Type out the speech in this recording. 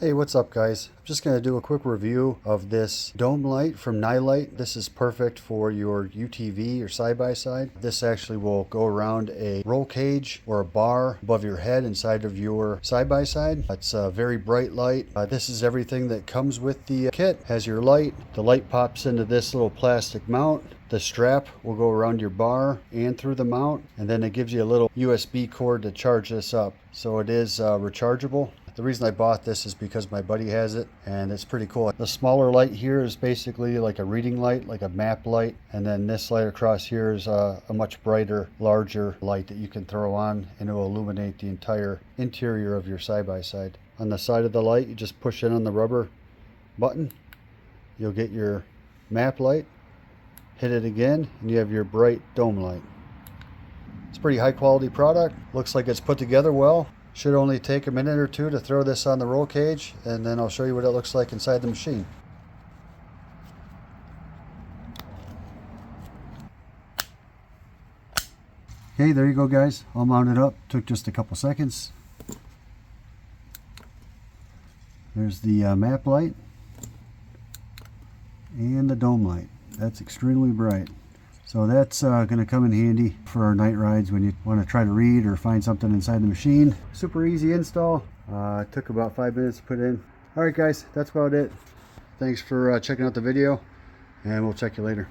Hey, what's up guys? I'm just going to do a quick review of this dome light from NiLight. This is perfect for your UTV or side-by-side. This actually will go around a roll cage or a bar above your head inside of your side-by-side. It's a very bright light. This is everything that comes with the kit. Has your light. The light pops into this little plastic mount. The strap will go around your bar and through the mount, and then it gives you a little USB cord to charge this up. So it is rechargeable. The reason I bought this is because my buddy has it and it's pretty cool. The smaller light here is basically like a reading light, like a map light, and then this light across here is a much brighter, larger light that you can throw on and it will illuminate the entire interior of your side-by-side. On the side of the light, you just push in on the rubber button, you'll get your map light, hit it again, and you have your bright dome light. It's a pretty high quality product. Looks like it's put together well. Should only take a minute or two to throw this on the roll cage, and then I'll show you what it looks like inside the machine. Okay, there you go guys, all mounted up. Took just a couple seconds. There's the map light and the dome light. That's extremely bright. So that's going to come in handy for our night rides when you want to try to read or find something inside the machine. Super easy install. It took about 5 minutes to put in. Alright guys, that's about it. Thanks for checking out the video, and we'll check you later.